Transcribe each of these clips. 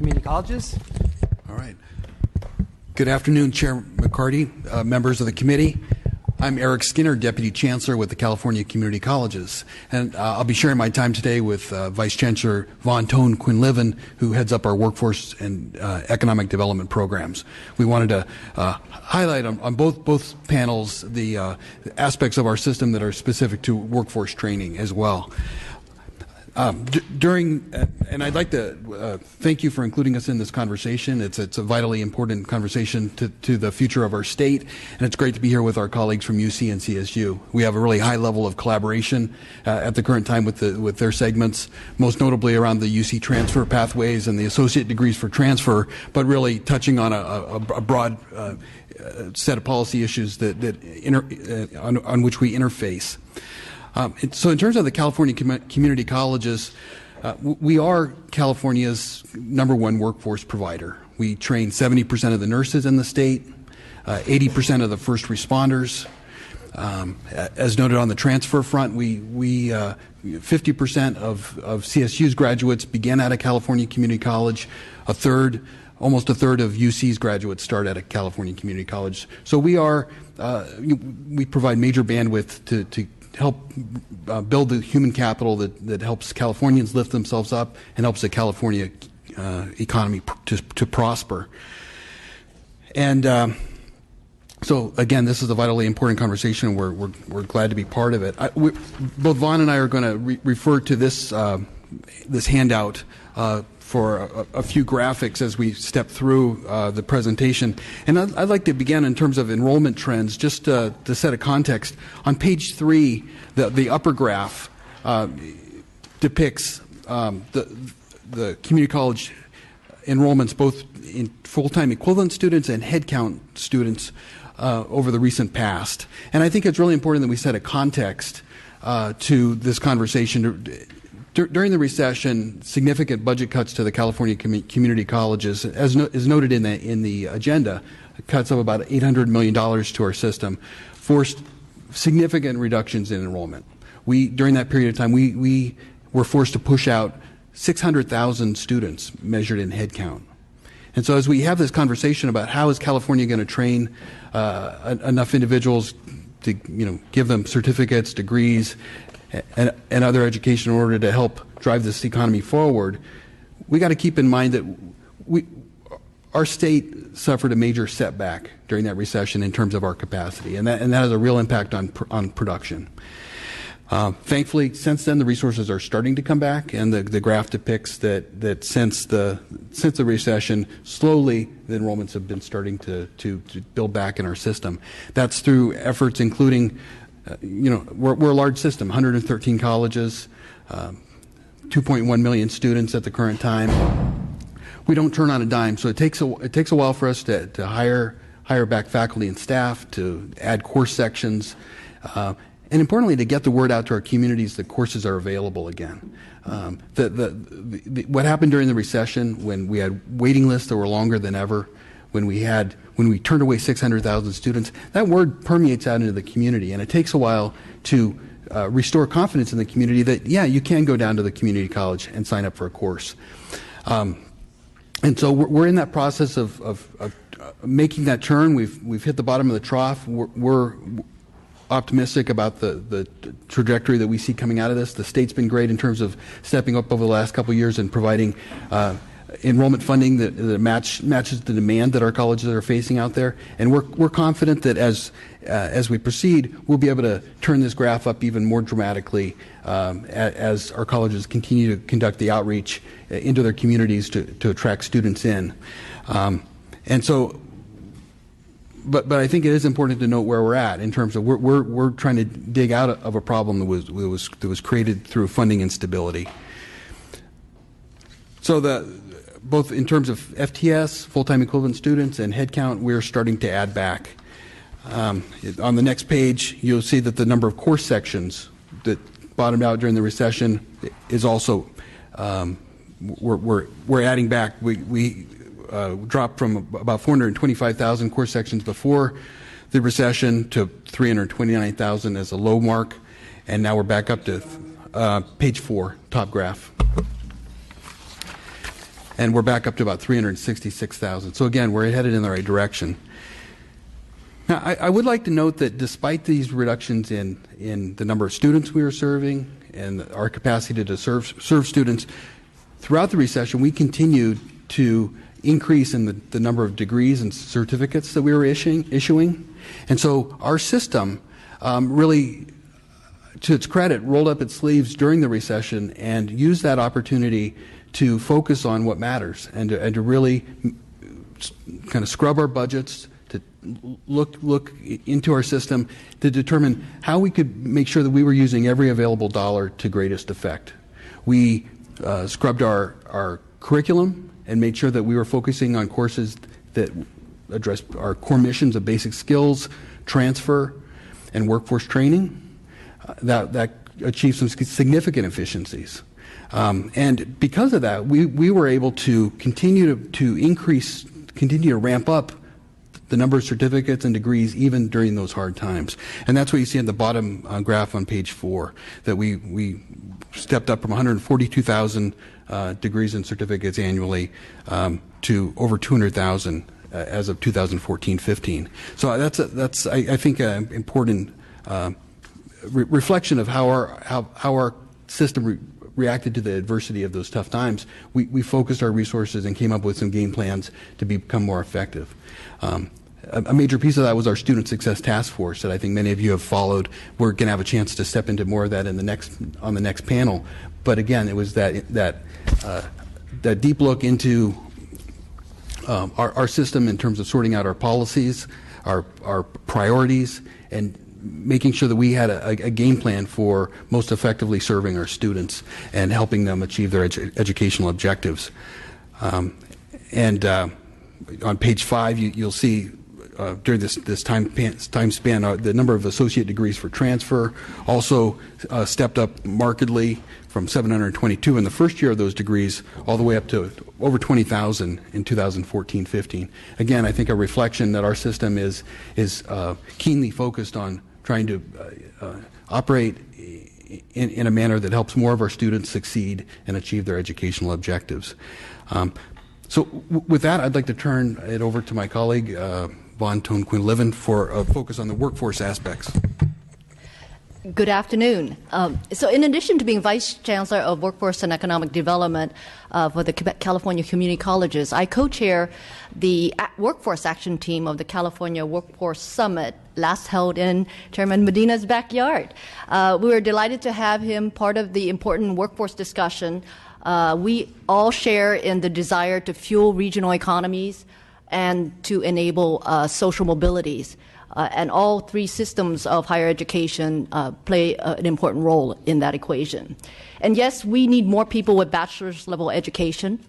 Community Colleges. All right. Good afternoon, Chair McCarty, members of the committee. I'm Eric Skinner, Deputy Chancellor with the California Community Colleges, and I'll be sharing my time today with Vice Chancellor Von Tone Quinlivan, who heads up our workforce and economic development programs. We wanted to highlight on both panels the aspects of our system that are specific to workforce training as well. And I'd like to thank you for including us in this conversation. It's a vitally important conversation to the future of our state, and it's great to be here with our colleagues from UC and CSU. We have a really high level of collaboration at the current time with their segments, most notably around the UC transfer pathways and the associate degrees for transfer, but really touching on a broad set of policy issues on which we interface. So in terms of the California community colleges, we are California's #1 workforce provider. We train 70% of the nurses in the state, 80% of the first responders. As noted on the transfer front, 50% of CSU's graduates begin at a California community college. Almost a third of UC's graduates start at a California community college. So we provide major bandwidth to help build the human capital that helps Californians lift themselves up and helps the California economy to prosper. And so again, this is a vitally important conversation, and we're glad to be part of it. Both Vaughn and I are going to refer to this handout for a few graphics as we step through the presentation. And I'd like to begin in terms of enrollment trends, just to set a context. On page 3, the upper graph depicts the community college enrollments, both in full-time equivalent students and headcount students over the recent past. And I think it's really important that we set a context to this conversation. During the recession, significant budget cuts to the California community colleges, as is noted in the agenda, cuts of about $800 million to our system, forced significant reductions in enrollment. During that period of time, we were forced to push out 600,000 students measured in headcount. And so as we have this conversation about how is California going to train enough individuals to give them certificates, degrees, and other education in order to help drive this economy forward, we got to keep in mind that our state suffered a major setback during that recession in terms of our capacity, and that has a real impact on production. Thankfully, since then, the resources are starting to come back, and the graph depicts that since the recession, slowly the enrollments have been starting to build back in our system. That's through efforts including we're a large system, 113 colleges, 2.1 million students at the current time. We don't turn on a dime, so it takes a while for us to hire back faculty and staff, to add course sections, and importantly, to get the word out to our communities that courses are available again. What happened during the recession, when we had waiting lists that were longer than ever, when we turned away 600,000 students, that word permeates out into the community, and it takes a while to restore confidence in the community that, yeah, you can go down to the community college and sign up for a course. And so we're in that process of making that turn. We've hit the bottom of the trough. We're optimistic about the trajectory that we see coming out of this. The state's been great in terms of stepping up over the last couple of years and providing enrollment funding that matches the demand that our colleges are facing out there, and we're confident that as we proceed, we'll be able to turn this graph up even more dramatically as our colleges continue to conduct the outreach into their communities to attract students in. And so, but I think it is important to note where we're at in terms of we're trying to dig out of a problem that was created through funding instability. So both in terms of FTS, full-time equivalent students, and headcount, we're starting to add back. On the next page, you'll see that the number of course sections that bottomed out during the recession is also we're adding back. We dropped from about 425,000 course sections before the recession to 329,000 as a low mark, and now we're back up to page 4, top graph. and we're back up to about 366,000. So again, we're headed in the right direction. Now, I would like to note that despite these reductions in the number of students we were serving and our capacity to serve students, throughout the recession, we continued to increase in the number of degrees and certificates that we were issuing. And so our system really, to its credit, rolled up its sleeves during the recession and used that opportunity to focus on what matters and to really kind of scrub our budgets, to look into our system to determine how we could make sure that we were using every available dollar to greatest effect. We scrubbed our curriculum and made sure that we were focusing on courses that address our core missions of basic skills, transfer, and workforce training. That achieved some significant efficiencies. And because of that, we were able to continue to ramp up the number of certificates and degrees even during those hard times. And that's what you see in the bottom graph on page 4, that we stepped up from 142,000 degrees and certificates annually to over 200,000 as of 2014-15. So that's I think an important reflection of how our system reacted to the adversity of those tough times. We focused our resources and came up with some game plans to become more effective. A major piece of that was our Student Success Task Force that I think many of you have followed. We're going to have a chance to step into more of that on the next panel. But again, it was that deep look into our system in terms of sorting out our policies, our priorities, and making sure that we had a game plan for most effectively serving our students and helping them achieve their educational objectives. And on page 5, you'll see during this time span, the number of associate degrees for transfer also stepped up markedly from 722 in the first year of those degrees all the way up to over 20,000 in 2014-15. Again, I think a reflection that our system is keenly focused on trying to operate in a manner that helps more of our students succeed and achieve their educational objectives. So with that, I'd like to turn it over to my colleague, Von Toon-Quinlivan, for a focus on the workforce aspects. Good afternoon. So in addition to being Vice Chancellor of Workforce and Economic Development for the California Community Colleges, I co-chair the Workforce Action Team of the California Workforce Summit, last held in Chairman Medina's backyard. We were delighted to have him part of the important workforce discussion. We all share in the desire to fuel regional economies and to enable social mobilities. And all three systems of higher education play an important role in that equation. And yes, we need more people with bachelor's level education.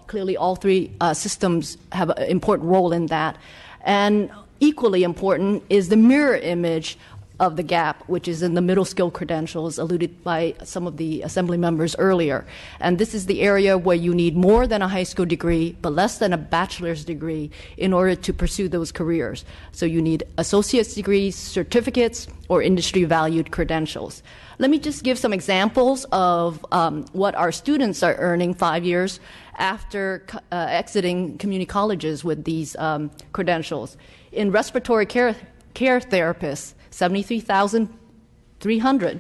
Clearly, all three systems have an important role in that. And equally important is the mirror image of the gap, which is in the middle skill credentials alluded by some of the assembly members earlier. And this is the area where you need more than a high school degree, but less than a bachelor's degree in order to pursue those careers. So you need associate's degrees, certificates, or industry valued credentials. Let me just give some examples of what our students are earning 5 years after exiting community colleges with these credentials. In respiratory care therapists, $73,300.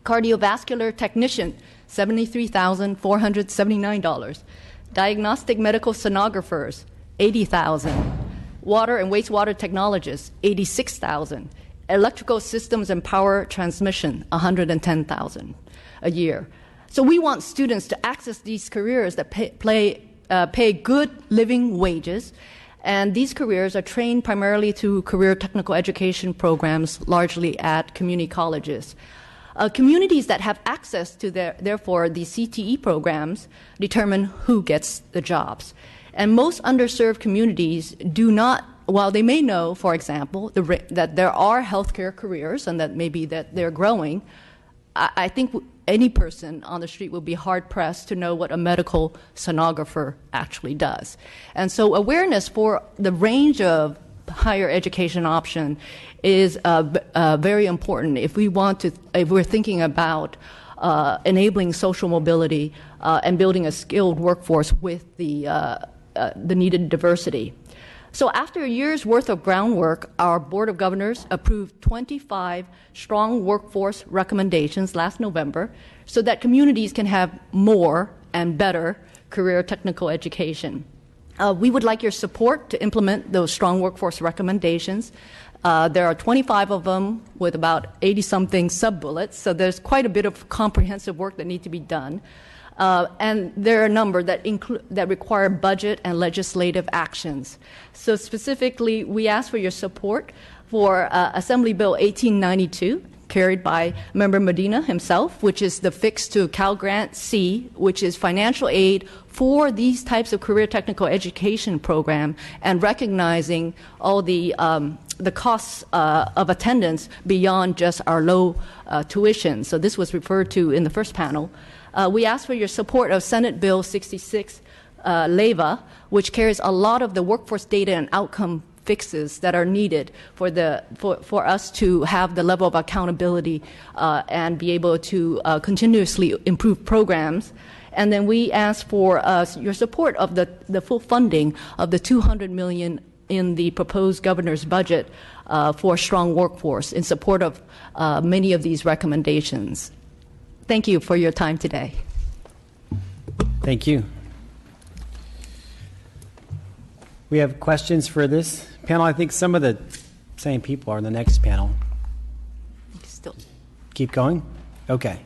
Cardiovascular technician, $73,479. Diagnostic medical sonographers, $80,000. Water and wastewater technologists, $86,000. Electrical systems and power transmission, $110,000 a year. So we want students to access these careers that pay good living wages. And these careers are trained primarily through career technical education programs, largely at community colleges. Communities that have access to therefore the CTE programs determine who gets the jobs. And most underserved communities do not, while they may know, for example, that there are healthcare careers and that maybe that they're growing, I think any person on the street will be hard-pressed to know what a medical sonographer actually does. And so awareness for the range of higher education option is very important if we're thinking about enabling social mobility and building a skilled workforce with the needed diversity. So after a year's worth of groundwork, our Board of Governors approved 25 strong workforce recommendations last November so that communities can have more and better career technical education. We would like your support to implement those strong workforce recommendations. There are 25 of them with about 80-something sub-bullets, so there's quite a bit of comprehensive work that needs to be done. And there are a number that require budget and legislative actions. So specifically, we ask for your support for Assembly Bill 1892, carried by Member Medina himself, which is the fix to Cal Grant C, which is financial aid for these types of career technical education program, and recognizing all the costs of attendance beyond just our low tuition. So this was referred to in the first panel. We ask for your support of Senate Bill 66, LEVA, which carries a lot of the workforce data and outcome fixes that are needed for us to have the level of accountability and be able to continuously improve programs. And then we ask for your support of the full funding of the $200 million in the proposed governor's budget for a strong workforce in support of many of these recommendations. Thank you for your time today. Thank you. We have questions for this panel. I think some of the same people are in the next panel. Still. Keep going? Okay.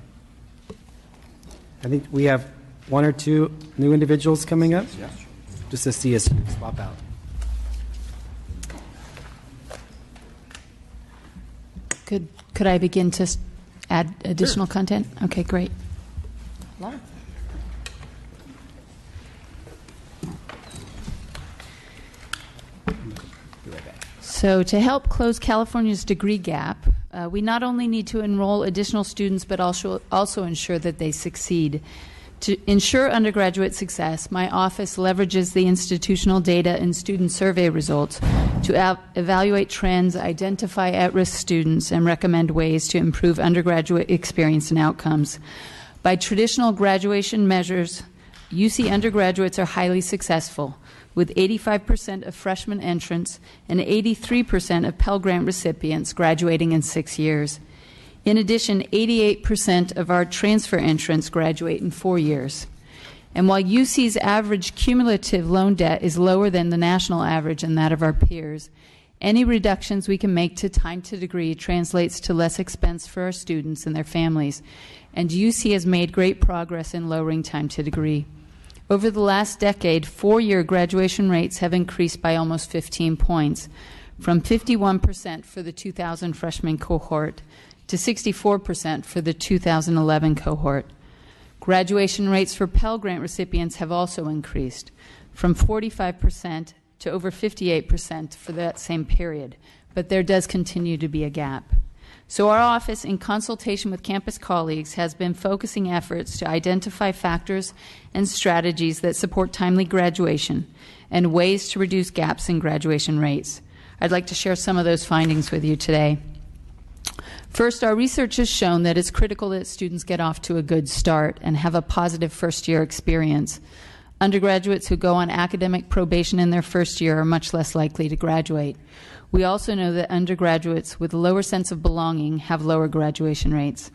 I think we have one or two new individuals coming up. Yeah. Just to see us swap out. Could I begin to add additional content? Okay, great. So to help close California's degree gap, we not only need to enroll additional students, but also ensure that they succeed. To ensure undergraduate success, my office leverages the institutional data and student survey results to evaluate trends, identify at-risk students, and recommend ways to improve undergraduate experience and outcomes. By traditional graduation measures, UC undergraduates are highly successful, with 85% of freshman entrants and 83% of Pell Grant recipients graduating in 6 years. In addition, 88% of our transfer entrants graduate in 4 years. And while UC's average cumulative loan debt is lower than the national average and that of our peers, any reductions we can make to time to degree translates to less expense for our students and their families. And UC has made great progress in lowering time to degree. Over the last decade, 4-year graduation rates have increased by almost 15 points, from 51% for the 2000 freshman cohort to 64% for the 2011 cohort. Graduation rates for Pell Grant recipients have also increased, from 45% to over 58% for that same period, but there does continue to be a gap. So our office, in consultation with campus colleagues, has been focusing efforts to identify factors and strategies that support timely graduation and ways to reduce gaps in graduation rates. I'd like to share some of those findings with you today. First, our research has shown that it's critical that students get off to a good start and have a positive first-year experience. Undergraduates who go on academic probation in their first year are much less likely to graduate. We also know that undergraduates with a lower sense of belonging have lower graduation rates.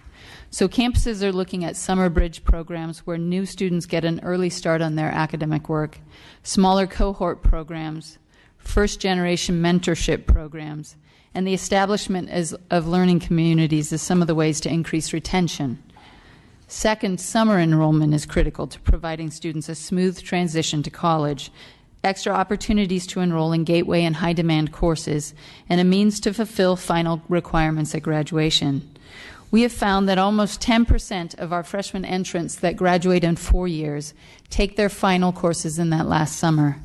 So campuses are looking at summer bridge programs where new students get an early start on their academic work, smaller cohort programs, first-generation mentorship programs, and the establishment of learning communities is some of the ways to increase retention. Second, summer enrollment is critical to providing students a smooth transition to college, extra opportunities to enroll in gateway and high-demand courses, and a means to fulfill final requirements at graduation. We have found that almost 10% of our freshman entrants that graduate in 4 years take their final courses in that last summer.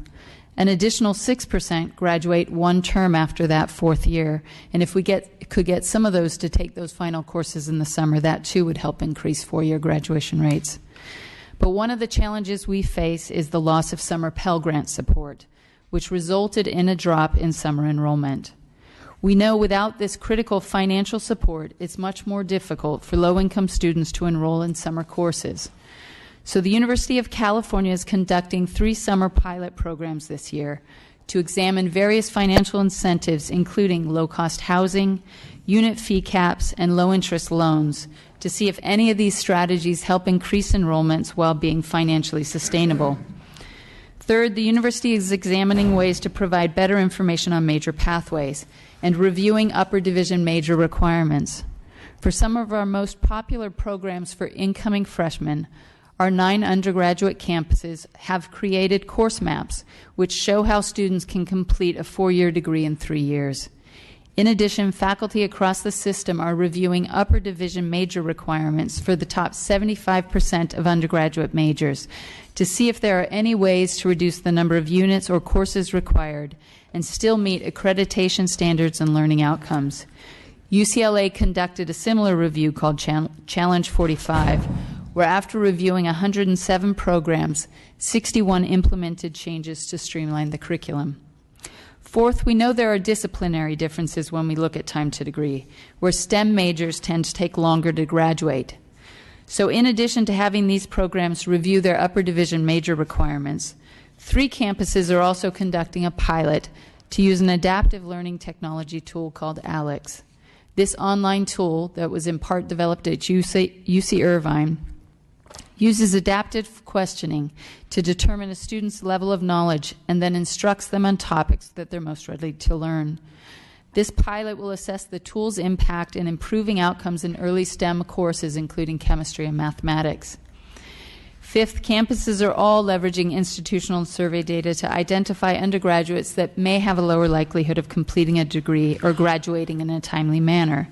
An additional 6% graduate one term after that 4th year, and if we could get some of those to take those final courses in the summer, that too would help increase 4-year graduation rates. But one of the challenges we face is the loss of summer Pell Grant support, which resulted in a drop in summer enrollment. We know without this critical financial support, it's much more difficult for low-income students to enroll in summer courses. So the University of California is conducting 3 summer pilot programs this year to examine various financial incentives, including low-cost housing, unit fee caps, and low-interest loans, to see if any of these strategies help increase enrollments while being financially sustainable. Third, the university is examining ways to provide better information on major pathways and reviewing upper division major requirements. For some of our most popular programs for incoming freshmen, our 9 undergraduate campuses have created course maps which show how students can complete a 4-year degree in 3 years. In addition, faculty across the system are reviewing upper division major requirements for the top 75% of undergraduate majors to see if there are any ways to reduce the number of units or courses required and still meet accreditation standards and learning outcomes. UCLA conducted a similar review called Challenge 45, where after reviewing 107 programs, 61 implemented changes to streamline the curriculum. Fourth, we know there are disciplinary differences when we look at time to degree, where STEM majors tend to take longer to graduate. So in addition to having these programs review their upper division major requirements, 3 campuses are also conducting a pilot to use an adaptive learning technology tool called ALEX. This online tool that was in part developed at UC Irvine uses adaptive questioning to determine a student's level of knowledge and then instructs them on topics that they're most ready to learn. This pilot will assess the tool's impact in improving outcomes in early STEM courses, including chemistry and mathematics. Fifth, campuses are all leveraging institutional survey data to identify undergraduates that may have a lower likelihood of completing a degree or graduating in a timely manner.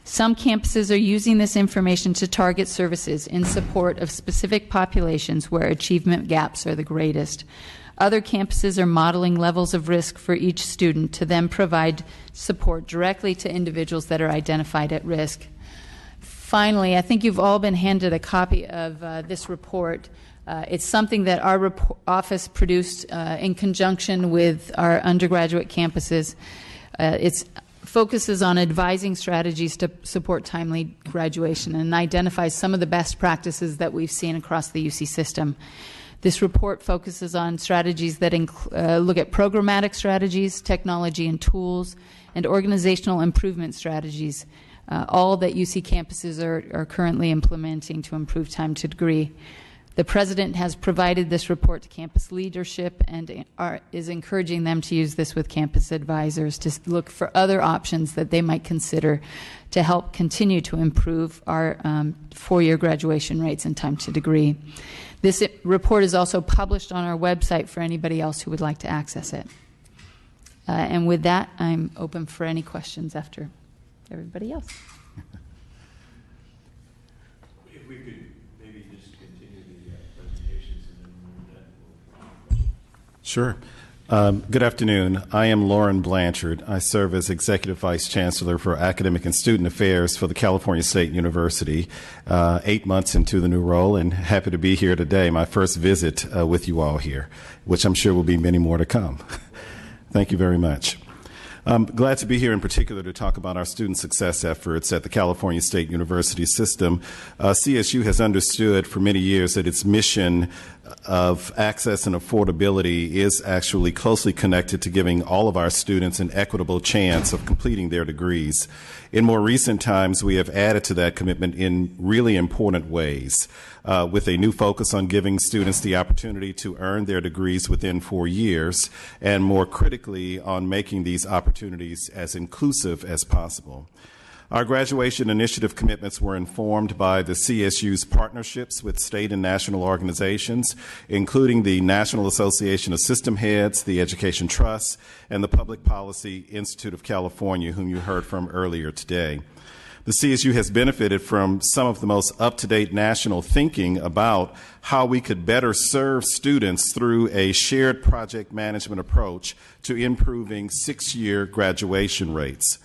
Some campuses are using this information to target services in support of specific populations where achievement gaps are the greatest. Other campuses are modeling levels of risk for each student to then provide support directly to individuals that are identified at risk. Finally, I think you've all been handed a copy of this report. It's something that our office produced in conjunction with our undergraduate campuses. It focuses on advising strategies to support timely graduation and identifies some of the best practices that we've seen across the UC system. This report focuses on strategies that look at programmatic strategies, technology and tools, and organizational improvement strategies, all that UC campuses are currently implementing to improve time to degree. The President has provided this report to campus leadership and is encouraging them to use this with campus advisors to look for other options that they might consider to help continue to improve our 4-year graduation rates and time to degree. This report is also published on our website for anybody else who would like to access it. And with that, I'm open for any questions after everybody else. If we could maybe just continue the presentations and then move that. Sure. Good afternoon. I am Lauren Blanchard. I serve as Executive Vice Chancellor for Academic and Student Affairs for the California State University, 8 months into the new role, and happy to be here today, my first visit with you all here, which I'm sure will be many more to come. Thank you very much. I'm glad to be here in particular to talk about our student success efforts at the California State University system. CSU has understood for many years that its mission of access and affordability is actually closely connected to giving all of our students an equitable chance of completing their degrees. In more recent times, we have added to that commitment in really important ways, with a new focus on giving students the opportunity to earn their degrees within 4 years, and more critically, on making these opportunities as inclusive as possible. Our graduation initiative commitments were informed by the CSU's partnerships with state and national organizations, including the National Association of System Heads, the Education Trust, and the Public Policy Institute of California, whom you heard from earlier today. The CSU has benefited from some of the most up-to-date national thinking about how we could better serve students through a shared project management approach to improving 6-year graduation rates.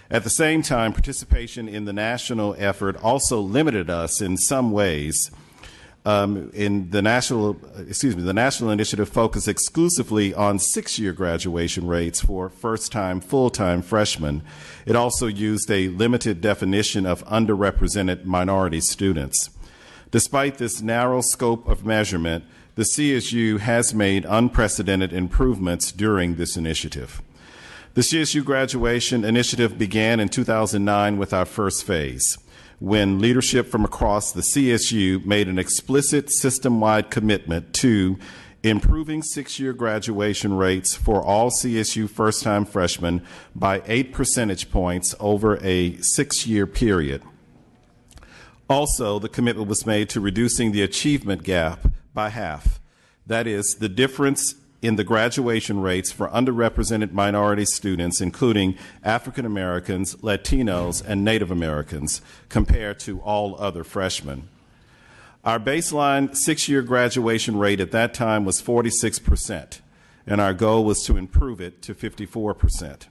At the same time, participation in the national effort also limited us in some ways the national initiative focused exclusively on 6-year graduation rates for first-time, full-time freshmen. It also used a limited definition of underrepresented minority students. Despite this narrow scope of measurement, the CSU has made unprecedented improvements during this initiative. The CSU graduation initiative began in 2009 with our first phase, when leadership from across the CSU made an explicit system-wide commitment to improving 6-year graduation rates for all CSU first-time freshmen by 8 percentage points over a 6-year period. Also, the commitment was made to reducing the achievement gap by half. That is, the difference in the graduation rates for underrepresented minority students, including African Americans, Latinos, and Native Americans, compared to all other freshmen. Our baseline 6-year graduation rate at that time was 46%, and our goal was to improve it to 54%.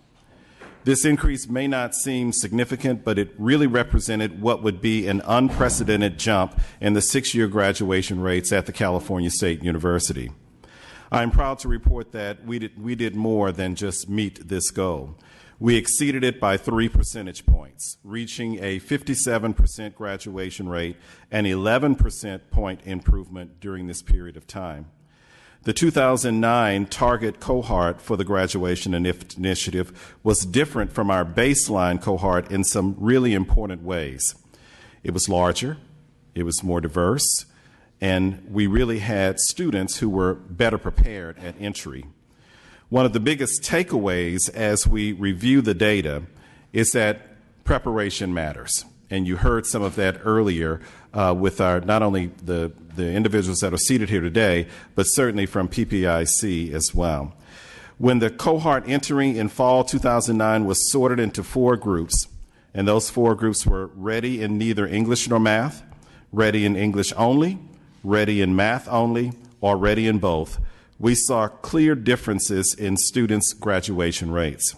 This increase may not seem significant, but it really represented what would be an unprecedented jump in the 6-year graduation rates at the California State University. I'm proud to report that we did more than just meet this goal. We exceeded it by 3 percentage points, reaching a 57% graduation rate and 11 percentage point improvement during this period of time. The 2009 target cohort for the graduation initiative was different from our baseline cohort in some really important ways. It was larger, it was more diverse, and we really had students who were better prepared at entry. One of the biggest takeaways as we review the data is that preparation matters. And you heard some of that earlier with our not only the individuals that are seated here today, but certainly from PPIC as well. When the cohort entering in fall 2009 was sorted into 4 groups, and those 4 groups were ready in neither English nor math, ready in English only, ready in math only, or ready in both, we saw clear differences in students' graduation rates.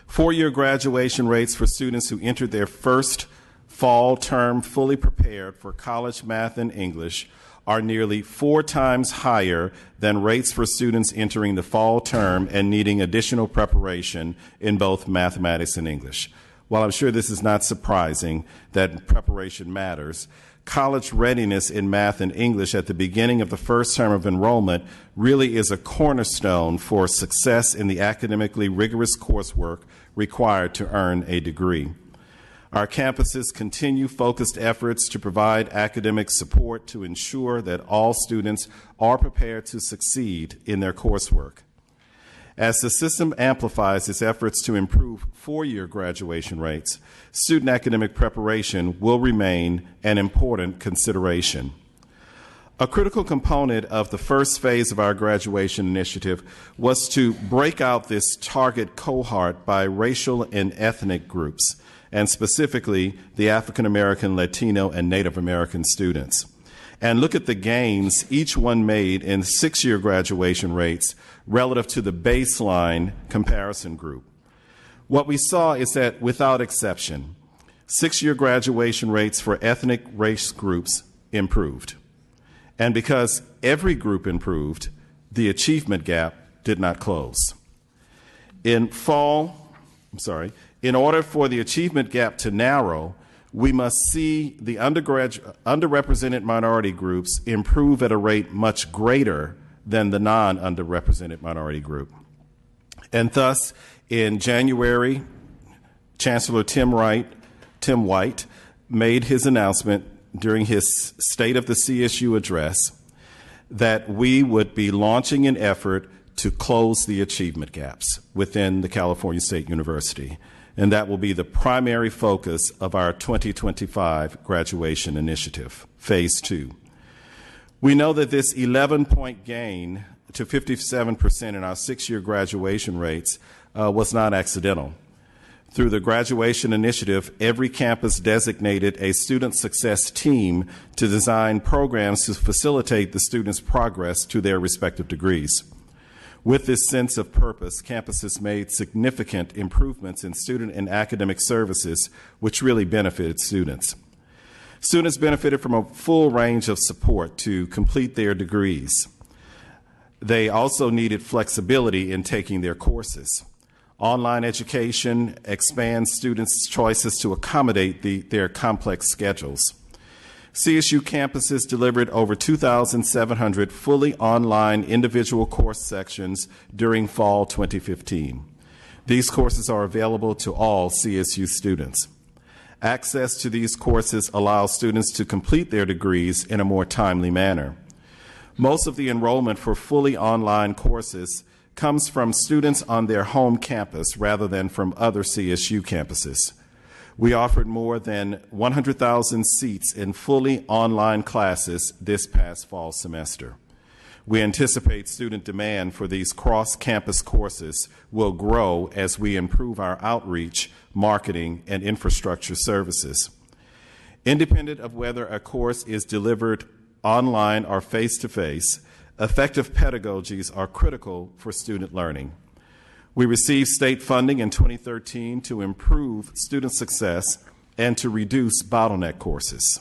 4-year graduation rates for students who entered their first fall term fully prepared for college math and English are nearly 4 times higher than rates for students entering the fall term and needing additional preparation in both mathematics and English. While I'm sure this is not surprising that preparation matters, college readiness in math and English at the beginning of the first term of enrollment really is a cornerstone for success in the academically rigorous coursework required to earn a degree. Our campuses continue focused efforts to provide academic support to ensure that all students are prepared to succeed in their coursework. As the system amplifies its efforts to improve 4-year graduation rates, student academic preparation will remain an important consideration. A critical component of the first phase of our graduation initiative was to break out this target cohort by racial and ethnic groups, and specifically the African American, Latino, and Native American students, and look at the gains each one made in 6-year graduation rates relative to the baseline comparison group. What we saw is that, without exception, 6-year graduation rates for ethnic race groups improved. And because every group improved, the achievement gap did not close. In order for the achievement gap to narrow, we must see the underrepresented minority groups improve at a rate much greater than the non-underrepresented minority group. And thus, in January, Chancellor Tim White made his announcement during his State of the CSU address that we would be launching an effort to close the achievement gaps within the California State University. And that will be the primary focus of our 2025 graduation initiative, Phase 2. We know that this 11-point gain to 57% in our 6-year graduation rates was not accidental. Through the graduation initiative, every campus designated a student success team to design programs to facilitate the students' progress to their respective degrees. With this sense of purpose, campuses made significant improvements in student and academic services, which really benefited students. Students benefited from a full range of support to complete their degrees. They also needed flexibility in taking their courses. Online education expands students' choices to accommodate their complex schedules. CSU campuses delivered over 2,700 fully online individual course sections during fall 2015. These courses are available to all CSU students. Access to these courses allows students to complete their degrees in a more timely manner. Most of the enrollment for fully online courses comes from students on their home campus rather than from other CSU campuses. We offered more than 100,000 seats in fully online classes this past fall semester. We anticipate student demand for these cross-campus courses will grow as we improve our outreach, marketing, and infrastructure services. Independent of whether a course is delivered online or face-to-face, effective pedagogies are critical for student learning. We received state funding in 2013 to improve student success and to reduce bottleneck courses.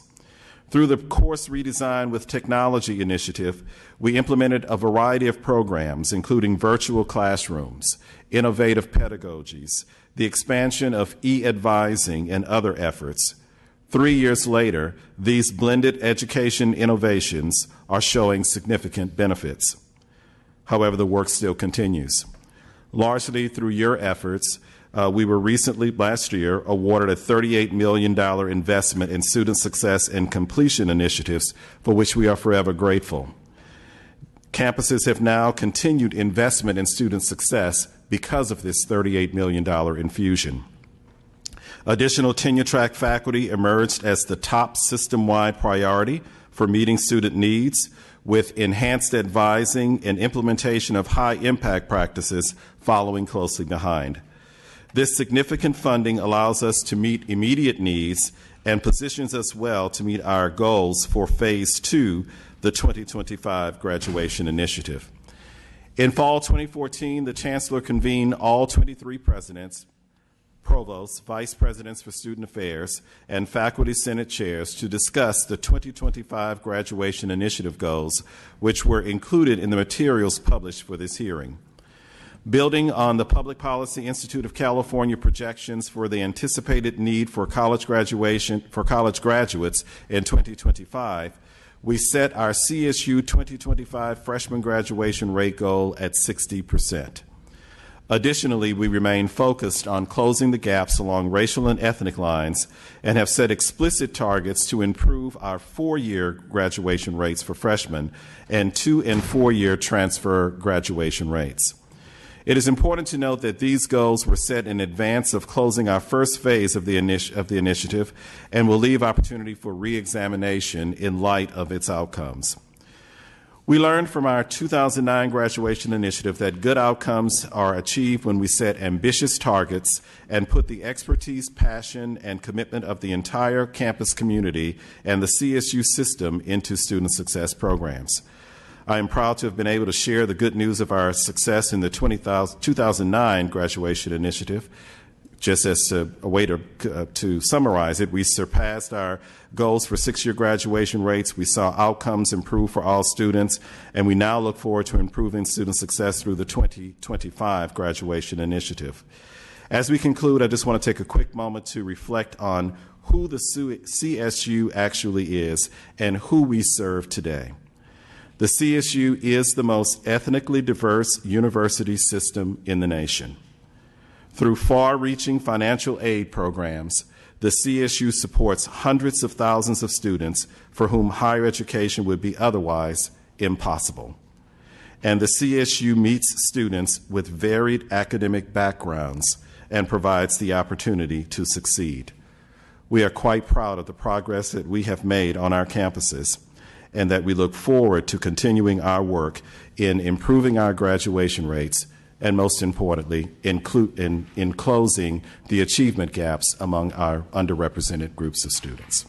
Through the Course Redesign with Technology initiative, we implemented a variety of programs, including virtual classrooms, innovative pedagogies, the expansion of e-advising, and other efforts. 3 years later, these blended education innovations are showing significant benefits. However, the work still continues. Largely through your efforts, we were recently, last year, awarded a $38 million investment in student success and completion initiatives, for which we are forever grateful. Campuses have now continued investment in student success because of this $38 million infusion. Additional tenure-track faculty emerged as the top system-wide priority for meeting student needs, with enhanced advising and implementation of high-impact practices following closely behind. This significant funding allows us to meet immediate needs and positions us well to meet our goals for Phase 2, the 2025 Graduation Initiative. In fall 2014, the Chancellor convened all 23 presidents, provosts, vice presidents for student affairs, and faculty senate chairs to discuss the 2025 graduation initiative goals, which were included in the materials published for this hearing. Building on the Public Policy Institute of California projections for the anticipated need for college graduates in 2025, we set our CSU 2025 freshman graduation rate goal at 60%. Additionally, we remain focused on closing the gaps along racial and ethnic lines and have set explicit targets to improve our 4-year graduation rates for freshmen and 2- and 4-year transfer graduation rates. It is important to note that these goals were set in advance of closing our first phase of the initiative and will leave opportunity for re-examination in light of its outcomes. We learned from our 2009 graduation initiative that good outcomes are achieved when we set ambitious targets and put the expertise, passion, and commitment of the entire campus community and the CSU system into student success programs. I am proud to have been able to share the good news of our success in the 2009 graduation initiative. Just as a way to summarize it, we surpassed our goals for 6-year graduation rates. We saw outcomes improve for all students, and we now look forward to improving student success through the 2025 graduation initiative. As we conclude, I just want to take a quick moment to reflect on who the CSU actually is and who we serve today. The CSU is the most ethnically diverse university system in the nation. Through far-reaching financial aid programs, the CSU supports hundreds of thousands of students for whom higher education would be otherwise impossible. And the CSU meets students with varied academic backgrounds and provides the opportunity to succeed. We are quite proud of the progress that we have made on our campuses, and that we look forward to continuing our work in improving our graduation rates and, most importantly, in closing the achievement gaps among our underrepresented groups of students.